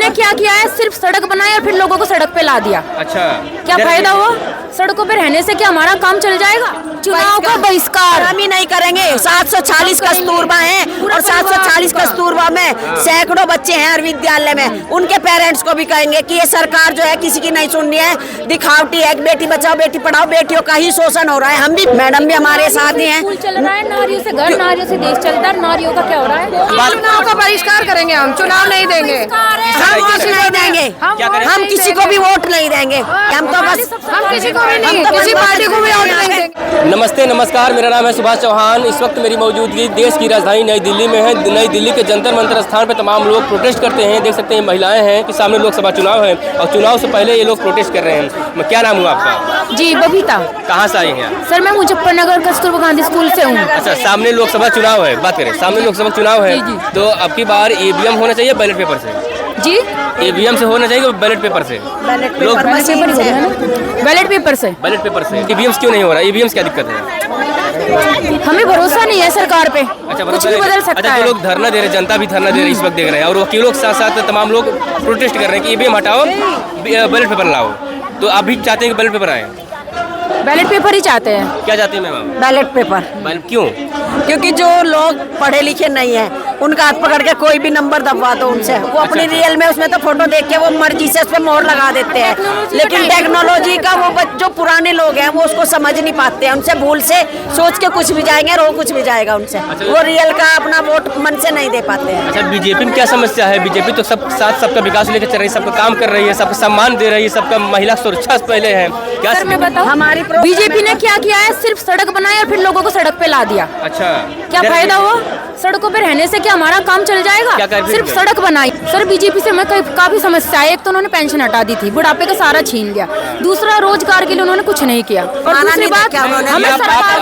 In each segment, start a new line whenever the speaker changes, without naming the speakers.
ने क्या किया है, सिर्फ सड़क बनाई और फिर लोगों को सड़क पे ला दिया।
अच्छा,
क्या फायदा हुआ? सड़कों पे रहने से क्या हमारा काम चल जाएगा? चुनाव का बहिष्कार
हम ही नहीं करेंगे। 740 कस्तूरबा हैं और 740 कस्तूरबा में सैकड़ों बच्चे हैं हर विद्यालय में। उनके पेरेंट्स को भी कहेंगे कि ये सरकार जो है किसी की नहीं सुननी है, दिखावटी है। बेटी बचाओ बेटी पढ़ाओ, बेटियों का ही शोषण हो रहा है। हम भी मैडम भी हमारे साथ ही हैं।
स्कूल चल रहा है, नारियों से घर, नारियों से देश चलता है, नारियों का क्या हो रहा है?
चुनाव का बहिष्कार करेंगे हम, चुनाव नहीं देंगे,
हम वोट नहीं देंगे, हम किसी को भी वोट नहीं देंगे। हम तो बस
हम किसी को भी नहीं, किसी पार्टी को भी वोट नहीं देंगे।
नमस्ते नमस्कार, मेरा नाम है सुभाष चौहान। इस वक्त मेरी मौजूदगी देश की राजधानी नई दिल्ली में है। नई दिल्ली के जंतर मंतर स्थान पर तमाम लोग प्रोटेस्ट करते हैं। देख सकते हैं महिलाएं हैं कि सामने लोकसभा चुनाव है और चुनाव से पहले ये लोग प्रोटेस्ट कर रहे हैं। मैं क्या नाम हुआ आपका?
जी बबीता।
कहाँ से आई हैं?
सर मैं मुजफ्फरनगर कस्तूरबा गांधी स्कूल से हूँ।
अच्छा, सामने लोकसभा चुनाव है, बात करें सामने लोकसभा चुनाव है, तो अब की बार ईवीएम होना चाहिए बैलेट पेपर से?
जी
ईवीएम से होना चाहिए बैलेट पेपर से?
बैलेट पेपर मशीन से।
बैलेट पेपर से।
बैलेट पेपर से ईवीएम क्या नहीं हो रहा? ईवीएम क्या दिक्कत है?
हमें भरोसा नहीं है सरकार पे।
अच्छा,
कुछ भी बदल सकता
अच्छा,
है।
जो लोग धरना दे रहे, जनता भी धरना दे रही है इस वक्त देख रहे हैं, और वकीलों के साथ साथ तमाम लोग प्रोटेस्ट कर रहे हैं कि ईवीएम हटाओ, बैलेट पेपर लाओ। तो आप भी चाहते हैं कि बैलेट पेपर आए?
बैलेट पेपर ही चाहते हैं।
क्या चाहते हैं मैम?
Ballot paper.
क्यों?
क्योंकि जो लोग पढ़े लिखे नहीं हैं उनका हाथ पकड़ के कोई भी नंबर दबवा दो उनसे, वो अपनी रियल में उसमें तो फोटो देख के वो मर्जी से उस पर मोहर लगा देते हैं। लेकिन टेक्नोलॉजी का वो जो पुराने लोग हैं वो उसको समझ नहीं पाते हैं। उनसे भूल से सोच के कुछ भी जाएंगे और वो कुछ भी जाएगा उनसे। वो रियल का अपना वोट मन से नहीं दे पाते हैं।
अच्छा, बीजेपी में क्या समस्या है? बीजेपी तो सब साथ सबका विकास लेकर चल रही है, सबका काम कर रही है, सबका सम्मान दे रही है, सबका महिला सुरक्षा से पहले है। क्या
सर मैं बताऊं,
हमारी
बीजेपी ने क्या किया है, सिर्फ सड़क बनाई और फिर लोगों को सड़क पे ला दिया।
अच्छा,
क्या फायदा हुआ? सड़कों पे रहने से क्या हमारा काम चल जाएगा? सिर्फ सड़क बनाई। सर बीजेपी से हमें काफी समस्या है। एक तो उन्होंने पेंशन हटा दी थी, बुढ़ापे का सारा छीन गया। दूसरा, रोजगार के लिए उन्होंने कुछ नहीं किया। और दूसरी बात, हमें सरकार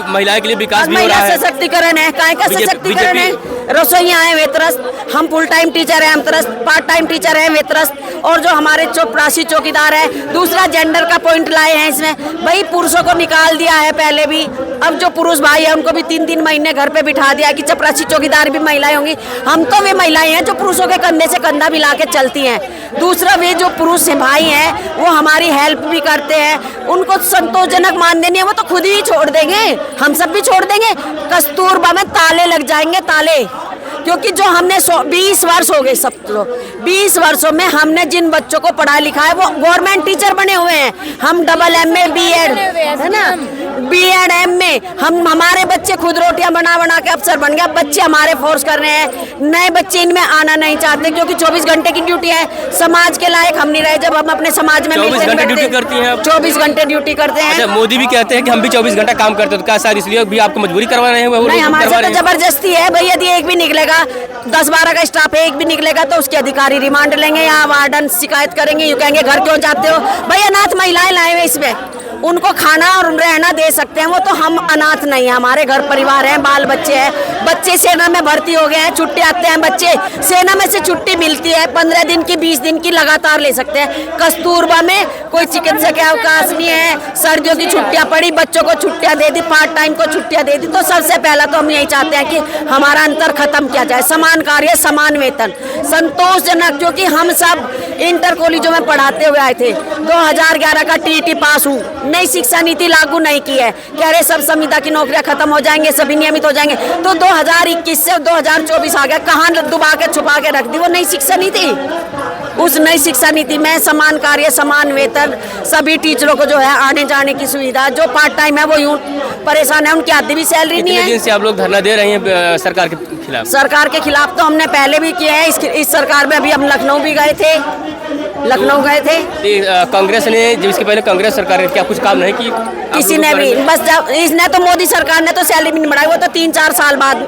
महिलाएं के लिए विकास भी हो रहा है,
सशक्तिकरण है, काय का सशक्तिकरण है। रसोइयाँ हैं वे त्रस्त, हम फुल टाइम टीचर हैं हम त्रस्त, पार्ट टाइम टीचर हैं वे त्रस्त, और जो हमारे चपरासी चौकीदार है। दूसरा, जेंडर का पॉइंट लाए हैं इसमें। भाई पुरुषों को निकाल दिया है पहले भी, अब जो पुरुष भाई है उनको भी 3-3 महीने घर पे बिठा दिया कि चपरासी चौकीदार भी महिलाएं होंगी। हम तो वे महिलाएं हैं जो पुरुषों के कंधे से कंधा मिला के चलती हैं। दूसरा, वे जो पुरुष भाई हैं वो हमारी हेल्प भी करते हैं। उनको संतोषजनक मान देनी है वो तो खुद ही छोड़ देंगे, हम सब भी छोड़ देंगे। कस्तूरबा में ताले लग जाएंगे, ताले। क्योंकि जो हमने 20 वर्ष हो गए, सब तो 20 वर्षों में हमने जिन बच्चों को पढ़ा लिखा है वो गवर्नमेंट टीचर बने हुए हैं। हम डबल MA BEd है ना, BEd MA, हम हमारे बच्चे खुद रोटियां बना बना के अफसर बन गए। बच्चे हमारे फोर्स कर रहे हैं, नए बच्चे इनमें आना नहीं चाहते क्योंकि 24 घंटे की ड्यूटी है। समाज के लायक हम नहीं रहे जब हम अपने समाज में
24 घंटे ड्यूटी करती हैं।
24 घंटे ड्यूटी करते हैं।
अच्छा, मोदी भी कहते हैं कि हम भी 24 घंटा काम करते हैं, तो क्या शायद इसलिए भी आपको मजबूरी करवा रहे हैं?
नहीं, हमारे से तो जबरदस्ती है भाई। यदि एक भी निकलेगा, 10-12 का स्टाफ है, एक भी निकलेगा तो उसके अधिकारी रिमांड लेंगे या वार्डन शिकायत करेंगे। यूँ कहेंगे घर क्यों जाते हो? भाई अनाथ महिलाएं लाए हुए इसमें, उनको खाना और रहना दे सकते हैं वो, तो हम अनाथ नहीं है। हमारे घर परिवार हैं, बाल बच्चे हैं। बच्चे सेना में भर्ती हो गए हैं, छुट्टी आते हैं बच्चे, सेना में से छुट्टी मिलती है 15 दिन की, 20 दिन की लगातार ले सकते हैं। कस्तूरबा में कोई चिकित्सा के अवकाश नहीं है। सर्दियों की छुट्टियां पड़ी, बच्चों को छुट्टियां दे दी, पार्ट टाइम को छुट्टियां दे दी। तो सबसे पहला तो हम यही चाहते हैं कि हमारा अंतर खत्म किया जाए, समान कार्य समान वेतन, संतोषजनक। क्योंकि हम सब इंटर कॉलेजों में पढ़ाते हुए आए थे। 2011 का TET पास हूँ, नई शिक्षा नीति लागू नहीं की है। कह रहे सब संविदा की नौकरियां खत्म हो जाएंगे, सभी नियमित हो जाएंगे। तो 2021 से 2024 आ गया, कहाँ दुबा के छुपा के रख दी वो नई शिक्षा नीति। उस नई शिक्षा नीति में समान कार्य समान वेतन, सभी टीचरों को जो है आने जाने की सुविधा। जो पार्ट टाइम है वो यूँ परेशान है, उनकी आधी भी सैलरी नहीं है।
दिन से आप लोग धरना दे रहे हैं सरकार के खिलाफ?
सरकार के खिलाफ तो हमने पहले भी किया है। इस सरकार में अभी हम लखनऊ भी गए थे, लखनऊ गए थे।
कांग्रेस ने, जब इसके पहले कांग्रेस सरकार ने क्या कुछ काम नहीं की?
किसी ने भी, बस जब इसने तो मोदी सरकार ने तो सैलरी भी नहीं बढ़ाई। वो तो 3-4 साल बाद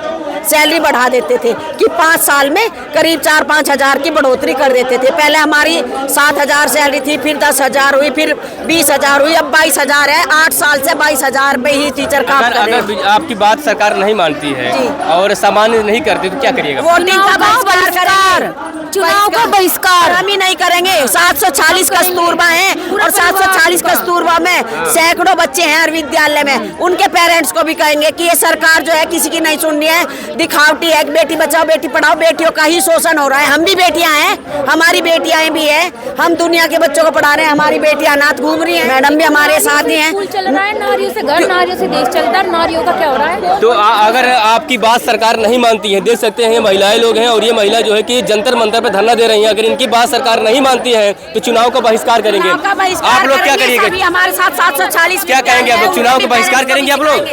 सैलरी बढ़ा देते थे कि 5 साल में करीब 4-5 हज़ार की बढ़ोतरी कर देते थे। पहले हमारी 7,000 सैलरी थी, फिर 10,000 हुई, फिर 20,000 हुई, अब 22,000 है। 8 साल से 22,000 पे ही टीचर काम कर रहे हैं।
अगर आपकी बात सरकार नहीं मानती है और सामान्य नहीं करती तो क्या करिएगा?
वोटिंग का बहिष्कार,
चुनाव का बहिष्कार
हम ही नहीं करेंगे। 740 कस्तूरबा हैं और 740 कस्तूरबा में सैकड़ों बच्चे हैं हर विद्यालय में। उनके पेरेंट्स को भी कहेंगे कि ये सरकार जो है किसी की नहीं सुननी है, दिखावटी है। बेटी बचाओ बेटी पढ़ाओ, बेटियों का ही शोषण हो रहा है। हम भी बेटियां हैं, हमारी बेटियां भी है, हम दुनिया के बच्चों को पढ़ा रहे हैं, हमारी बेटियां अनाथ घूम रही हैं। मैडम भी हमारे साथ ही हैं।
स्कूल चल रहा है, नारियों से घर, नारियों से देश चलता है, नारियों का क्या हो रहा है?
तो अगर आपकी बात सरकार नहीं मानती है, देख सकते हैं महिलाएं लोग हैं और ये महिला जो है कि जंतर मंतर पे धरना दे रही हैं, अगर इनकी बात सरकार नहीं मानती है तो चुनाव का बहिष्कार करेंगे। आप लोग क्या करिएगा?
हमारे साथ 740
क्या कहेंगे आप लोग? चुनाव का बहिष्कार करेंगे आप लोग?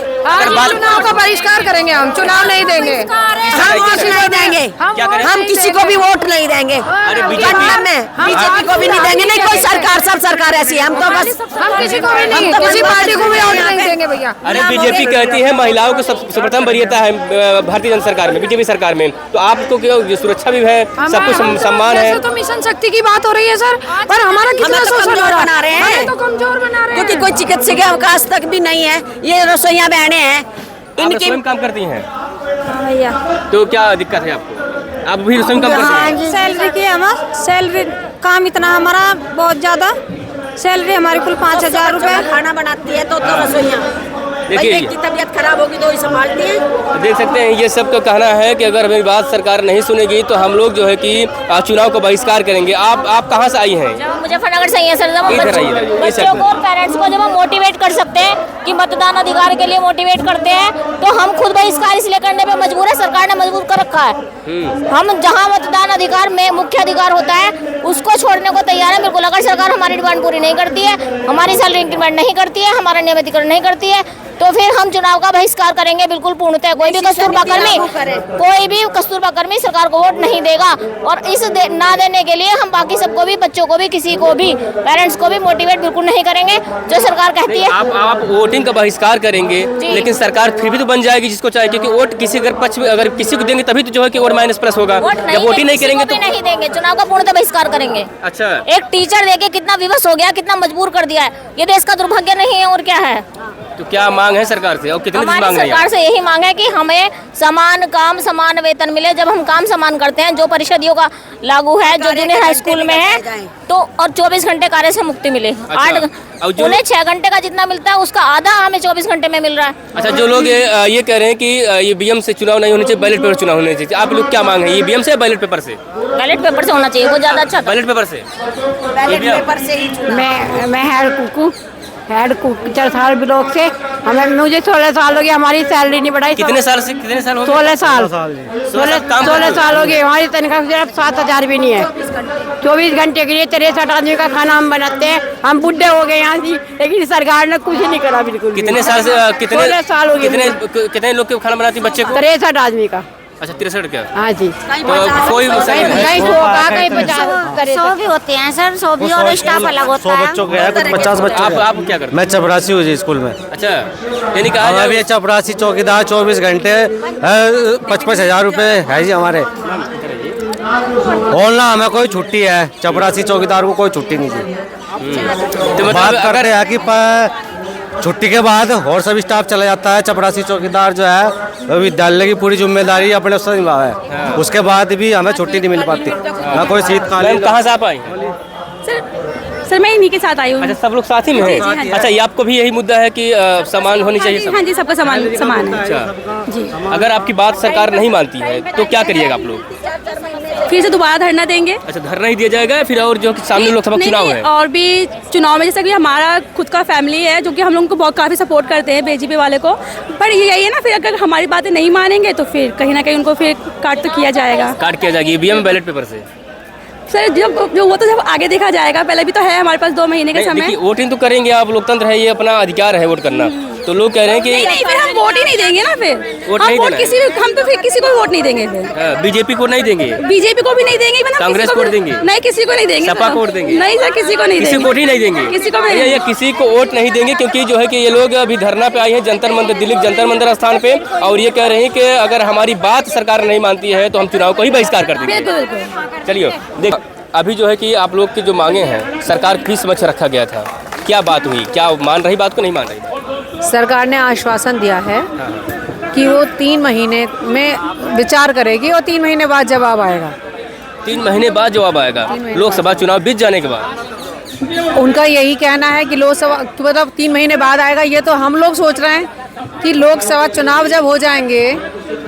चुनाव का बहिष्कार करेंगे हम, चुनाव नहीं देंगे,
हम वोट नहीं देंगे,
क्या करें?
हम किसी को भी वोट नहीं देंगे।
अरे
बीजेपी को भी नहीं देंगे, नहीं कोई सरकार, सब सरकार ऐसी है। हम तो बस
हम किसी को भी नहीं, किसी पार्टी को भी वोट नहीं देंगे भैया।
अरे बीजेपी कहती है महिलाओं को सर्वप्रथम वरीयता है भारतीय जनता सरकार में, बीजेपी सरकार में, तो आपको क्यों? सुरक्षा भी है, सब कुछ सम्मान है।
तो मिशन शक्ति की बात हो रही है सर, पर हमारा कितना शोषण हो रहा
बना रहे हैं,
तो कमजोर बना रहे हैं,
क्योंकि कोई चिकित्सक अवकाश तक भी नहीं है। ये रसोइया बहनें हैं,
आप
इनकी
स्वयं काम करती हैं,
भैया
तो क्या दिक्कत है आपको? आप भी स्वयं काम करती हैं?
सैलरी की हमारा सैलरी काम इतना हमारा बहुत ज्यादा सैलरी हमारी कुल 5,000 रुपए।
खाना बनाती है तो रसोइया
देखिए,
की तबीयत खराब होगी तो ही संभालती है।
देख सकते हैं ये सब का कहना है कि अगर हमारी बात सरकार नहीं सुनेगी तो हम लोग जो है कि चुनाव का बहिष्कार करेंगे। आप कहाँ से आई हैं?
मुजफ्फरनगर से ही है सर। जब हम
इधर आइए, इधर।
बच्चों को और पेरेंट्स को जब हम मोटिवेट कर सकते हैं कि मतदान अधिकार के लिए मोटिवेट करते हैं, तो हम खुद बहिष्कार इसलिए करने पे मजबूर है, सरकार ने मजबूर कर रखा है। हम जहाँ मतदान अधिकार में मुख्य अधिकार होता है उसको छोड़ने को तैयार है बिल्कुल। अगर सरकार हमारी डिमांड पूरी नहीं करती है, हमारी सैलरी इंक्रीमेंट नहीं करती है, हमारा नियमितीकरण नहीं करती है, तो फिर हम चुनाव का बहिष्कार करेंगे बिल्कुल पूर्णतः। कोई भी कस्तूरबा कर्मी सरकार को वोट नहीं देगा। और इस ना देने के लिए हम बाकी सबको भी, बच्चों को भी, किसी को भी, पेरेंट्स को भी मोटिवेट बिल्कुल नहीं करेंगे जो सरकार कहती है।
आप वोटिंग का बहिष्कार करेंगे, लेकिन सरकार फिर भी तो बन जाएगी जिसको चाहे, क्योंकि वोट किसी अगर पक्ष में अगर किसी को देंगे तभी तो जो है कि और माइनस प्लस होगा। जब वोट ही नहीं करेंगे तो
नहीं देंगे, चुनाव का पूर्णतः बहिष्कार करेंगे।
अच्छा,
एक टीचर देके कितना विवश हो गया, कितना मजबूर कर दिया है, ये देश का दुर्भाग्य नहीं है और क्या है?
तो क्या मांग है सरकार से और कितनी
हमारी
मांग है?
सरकार से यही मांग है कि हमें समान काम समान वेतन मिले। जब हम काम समान करते हैं, जो परिषदियों का लागू है, जो जूनियर हाई स्कूल में है, तो और 24 घंटे कार्य से मुक्ति मिले। उन्हें 6 घंटे का जितना मिलता है उसका आधा हमें 24 घंटे में मिल रहा है।
अच्छा, जो लोग ये कह रहे हैं कि ईवीएम से चुनाव नहीं होने चाहिए, बैलेट पेपर चुनाव होने चाहिए, आप लोग क्या मांग है? ईवीएम से या बैलेट पेपर से?
बैलेट पेपर से होना चाहिए, वो ज्यादा अच्छा था।
बैलेट पेपर से?
पेपर से ही
मैं हेड कुक साल ब्लॉक से। मुझे 16 साल हो गए, हमारी सैलरी नहीं बढ़ाई।
कितने साल से? कितने साल हो गए?
16 साल
16
साल हो गए। हमारी तनख्वाह सिर्फ 7,000 भी नहीं है। 24 घंटे के लिए 63 आदमी का खाना हम बनाते हैं। हम बुढ़े हो गए यहाँ से, लेकिन सरकार ने कुछ नहीं करा बिल्कुल।
कितने साल से?
16 साल हो गए।
कितने लोग के खाना बनाती बच्चे को?
63 आदमी का।
अच्छा, 63 का।
हाँ जी,
तो कोई
कहीं
100 भी होते हैं सर, 100 भी, और स्टाफ अलग होता
100
है।
बच्चों के हैं, कुछ 50 बच्चों के हैं।
आप क्या करते
मैं चपरासी हूँ जी स्कूल में।
हैं? अच्छा, यानी कहा
हमारे ये चपरासी चौकीदार 24 घंटे 55,000 रुपये है जी हमारे। और ना हमें कोई छुट्टी है, चपरासी चौकीदार को कोई छुट्टी नहीं थी।
तो
बात
मतलब
करते हैं कि छुट्टी के बाद और सभी स्टाफ चला जाता है। चपरासी चौकीदार जो है विद्यालय की पूरी जिम्मेदारी अपने उससे निभा है, उसके बाद भी हमें छुट्टी नहीं मिल पाती, ना कोई शीतकालीन।
कहाँ से आप आई?
सर मैं इन्हीं के साथ आई हूँ।
अच्छा, सब लोग साथ ही में हैं? अच्छा, ये आपको भी यही मुद्दा है कि समान होनी चाहिए सब?
हाँ जी, सबका समान है।
अच्छा
जी,
अगर आपकी बात सरकार नहीं मानती है तो क्या करिएगा आप लोग?
फिर से दोबारा धरना देंगे।
अच्छा, धरना ही दिया जाएगा फिर? और जो कि सामने लोकसभा चुनाव है,
और भी चुनाव में जैसे कि हमारा खुद का फैमिली है जो कि हम लोग को बहुत काफ़ी सपोर्ट करते हैं बीजेपी वाले को, पर यही है ना, फिर अगर हमारी बातें नहीं मानेंगे तो फिर कहीं ना कहीं उनको फिर काट तो किया जाएगा।
काट किया जाएगी ईवीएम बैलेट पेपर से?
सर जब आगे देखा जाएगा, पहले भी तो है हमारे पास 2 महीने का समय।
वोटिंग तो करेंगे आप, लोकतंत्र है, ये अपना अधिकार है वोट करना। तो लोग कह रहे हैं कि
नहीं, फिर हम वोट ही नहीं देंगे ना। फिर
वोट
हम
नहीं
वोट
देना
हम तो फिर किसी को वोट नहीं देंगे। फिर
बीजेपी को नहीं देंगे,
बीजेपी को भी नहीं देंगे,
कांग्रेस को देंगे?
नहीं, किसी को नहीं देंगे।
सपा को वोट देंगे?
नहीं सर, किसी को नहीं
किसी
देंगे।
को वोट ही नहीं देंगे?
किसी को भी
ये किसी को वोट नहीं देंगे, क्योंकि जो है कि ये लोग अभी धरना पे आए हैं जंतर मंदिर, दिल्ली जंतर मंदिर स्थान पे, और ये कह रहे हैं कि अगर हमारी बात सरकार नहीं मानती है तो हम चुनाव को ही बहिष्कार कर देंगे।
बिल्कुल।
चलिए, देख अभी जो है कि आप लोग की जो मांगे हैं सरकार के समक्ष रखा गया था, क्या बात हुई? क्या मान रही बात को नहीं मान रही?
सरकार ने आश्वासन दिया है कि वो 3 महीने में विचार करेगी और 3 महीने बाद जवाब आएगा।
3 महीने बाद जवाब आएगा? लोकसभा चुनाव बीत जाने के बाद?
उनका यही कहना है कि लोकसभा मतलब 3 महीने बाद आएगा। ये तो हम लोग सोच रहे हैं कि लोकसभा चुनाव जब हो जाएंगे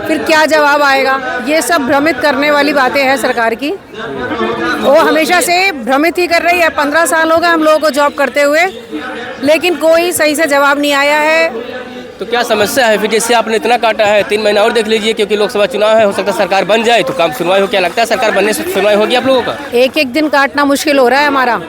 फिर क्या जवाब आएगा? ये सब भ्रमित करने वाली बातें हैं सरकार की। वो हमेशा से भ्रमित ही कर रही है। 15 साल हो गए हम लोगों को जॉब करते हुए, लेकिन कोई सही से जवाब नहीं आया है।
तो क्या समस्या है फिर? जैसे आपने इतना काटा है, 3 महीना और देख लीजिए, क्योंकि लोकसभा चुनाव है, हो सकता है सरकार बन जाए तो काम सुनवाई हो। क्या लगता है सरकार बनने से सुनवाई होगी आप लोगों का?
एक एक दिन काटना मुश्किल हो रहा है हमारा,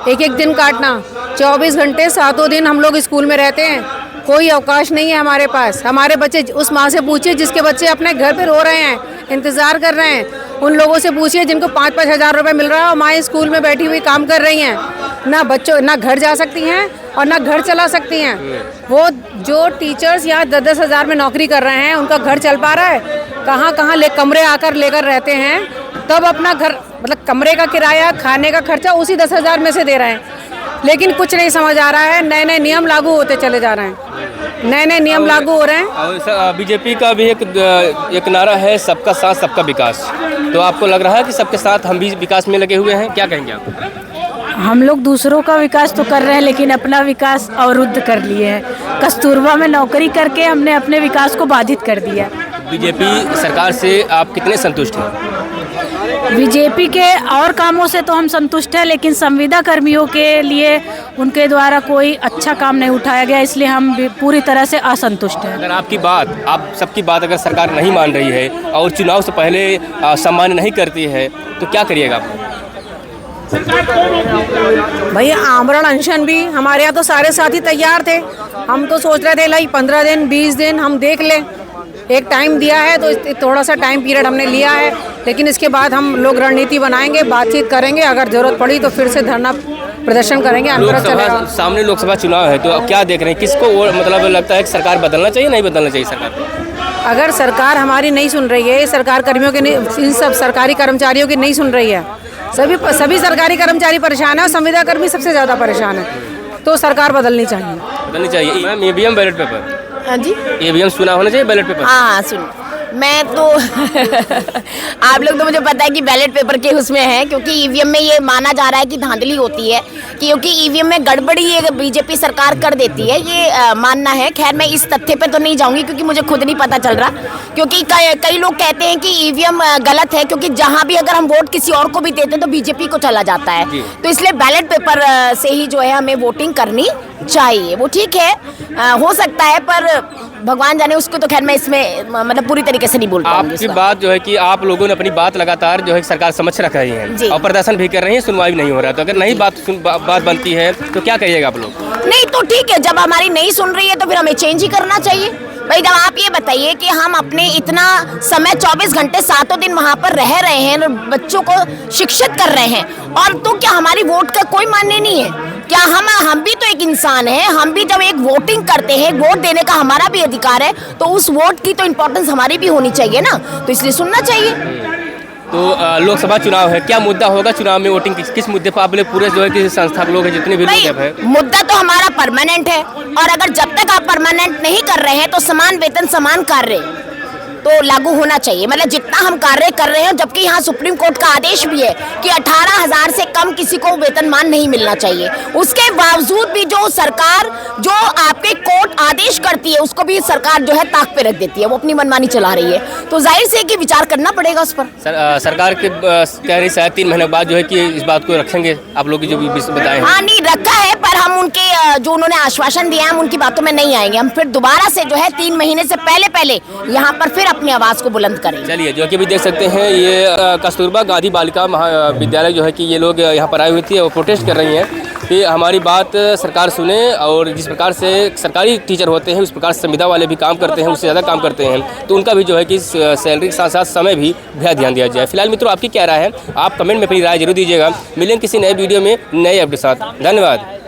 एक एक दिन काटना। 24 घंटे 7 दिन हम लोग स्कूल में रहते हैं, कोई अवकाश नहीं है हमारे पास। हमारे बच्चे, उस माँ से पूछिए जिसके बच्चे अपने घर पे रो रहे हैं, इंतज़ार कर रहे हैं। उन लोगों से पूछिए जिनको 5-5 हज़ार रुपये मिल रहा है और माएँ स्कूल में बैठी हुई काम कर रही हैं। ना घर जा सकती हैं और ना घर चला सकती हैं। वो जो टीचर्स यहाँ 10-10 हज़ार में नौकरी कर रहे हैं, उनका घर चल पा रहा है? कहाँ कमरे आकर लेकर रहते हैं, तब अपना घर, मतलब कमरे का किराया, खाने का खर्चा उसी 10 हज़ार में से दे रहे हैं। लेकिन कुछ नहीं समझ आ रहा है। नए नए नियम लागू होते चले जा रहे हैं, नए नए नियम लागू हो रहे हैं।
और बीजेपी का भी एक नारा है, सबका साथ सबका विकास। तो आपको लग रहा है कि सबके साथ हम भी विकास में लगे हुए हैं? क्या कहेंगे आप?
हम लोग दूसरों का विकास तो कर रहे हैं, लेकिन अपना विकास अवरुद्ध कर लिए हैं। कस्तूरबा में नौकरी करके हमने अपने विकास को बाधित कर दिया।
बीजेपी सरकार से आप कितने संतुष्ट हैं?
बीजेपी के और कामों से तो हम संतुष्ट हैं, लेकिन संविदा कर्मियों के लिए उनके द्वारा कोई अच्छा काम नहीं उठाया गया, इसलिए हम भी पूरी तरह से असंतुष्ट हैं।
अगर आप सबकी बात अगर सरकार नहीं मान रही है और चुनाव से पहले सम्मान नहीं करती है, तो क्या करिएगा आप?
भैया आमरण अनशन भी हमारे यहाँ तो सारे साथी तैयार थे। हम तो सोच रहे थे लाइक 15 दिन 20 दिन हम देख लें, एक टाइम दिया है तो थोड़ा सा टाइम पीरियड हमने लिया है, लेकिन इसके बाद हम लोग रणनीति बनाएंगे, बातचीत करेंगे। अगर जरूरत पड़ी तो फिर से धरना प्रदर्शन करेंगे।
सामने लोकसभा चुनाव है, तो क्या देख रहे हैं? किसको मतलब लगता है कि सरकार बदलना चाहिए, नहीं बदलना चाहिए सरकार?
अगर सरकार हमारी नहीं सुन रही है, सरकार कर्मियों की, इन सब सरकारी कर्मचारियों की नहीं सुन रही है, सभी सरकारी कर्मचारी परेशान है और संविदा कर्मी सबसे ज़्यादा परेशान है, तो सरकार बदलनी चाहिए।
ईवीएम बैलेट पेपर,
हाँ जी,
ईवीएम सुना होना चाहिए बैलेट पेपर।
हाँ सुन, मैं तो आप लोग तो मुझे पता है कि बैलेट पेपर के उसमें है, क्योंकि ईवीएम में ये माना जा रहा है कि धांधली होती है, क्योंकि ईवीएम में गड़बड़ी ये बीजेपी सरकार कर देती है, ये मानना है। खैर मैं इस तथ्य पे तो नहीं जाऊंगी क्योंकि मुझे खुद नहीं पता चल रहा, क्योंकि कई लोग कहते हैं कि ईवीएम गलत है, क्योंकि जहाँ भी अगर हम वोट किसी और को भी देते हैं तो बीजेपी को चला जाता है। तो इसलिए बैलेट पेपर से ही जो है हमें वोटिंग करनी चाहिए। वो ठीक है, हो सकता है, पर भगवान जाने उसको, तो खैर मैं इसमें मतलब पूरी तरीके से नहीं बोल पाऊंगी।
आपकी बात जो है कि आप लोगों ने अपनी बात लगातार जो है सरकार समझ रख रही है और प्रदर्शन भी कर रही है, सुनवाई नहीं हो रहा है, तो अगर नहीं बात बनती है तो क्या कहिएगा आप लोग?
नहीं तो ठीक है, जब हमारी नहीं सुन रही है तो फिर हमें चेंज ही करना चाहिए। भाई जब आप ये बताइए कि हम अपने इतना समय 24 घंटे 7 दिन वहाँ पर रह रहे हैं और बच्चों को शिक्षित कर रहे हैं, और तो क्या हमारी वोट का कोई मान्य नहीं है? क्या हम भी तो एक इंसान हैं, हम भी जब एक वोटिंग करते हैं, वोट देने का हमारा भी अधिकार है, तो उस वोट की तो इम्पोर्टेंस हमारी भी होनी चाहिए ना, तो इसलिए सुनना चाहिए।
तो लोकसभा चुनाव है, क्या मुद्दा होगा चुनाव में? वोटिंग किस मुद्दे पर आप लोग पूरे जो है कि संस्था के लोग हैं, जितने भी लोग हैं?
मुद्दा तो हमारा परमानेंट है, और अगर जब तक आप परमानेंट नहीं कर रहे हैं तो समान वेतन समान कार्य तो लागू होना चाहिए। मतलब जितना हम कार्य कर रहे हैं, जबकि यहाँ सुप्रीम कोर्ट का आदेश भी है कि 18,000 से कम किसी को वेतनमान नहीं मिलना चाहिए, उसके बावजूद भी जो सरकार जो आपके कोर्ट आदेश करती है उसको भी सरकार जो है ताक पे रख देती है, वो अपनी मनमानी चला रही है। तो जाहिर से कि विचार करना पड़ेगा उस पर।
सरकार के कह रही शायद 3 महीने बाद जो है कि इस बात को रखेंगे, आप लोग जो भी बताए।
हाँ नहीं रखा है, पर हम उनके जो उन्होंने आश्वासन दिया है हम उनकी बातों में नहीं आएंगे। हम फिर दोबारा से जो है 3 महीने से पहले यहाँ पर फिर अपनी आवाज को बुलंद करें।
चलिए, जो कि भी देख सकते हैं, ये कस्तूरबा गांधी बालिका महाविद्यालय जो है कि ये लोग यहाँ पर आई हुई थी और प्रोटेस्ट कर रही हैं कि हमारी बात सरकार सुने, और जिस प्रकार से सरकारी टीचर होते हैं उस प्रकार से संविदा वाले भी काम करते हैं, उससे ज़्यादा काम करते हैं, तो उनका भी जो है कि सैलरी के साथ साथ समय भी ध्यान दिया जाए। फिलहाल मित्रों, आपकी क्या राय है? आप कमेंट में अपनी राय जरूर दीजिएगा। मिलेंगे किसी नए वीडियो में नए अपडेट के साथ। धन्यवाद।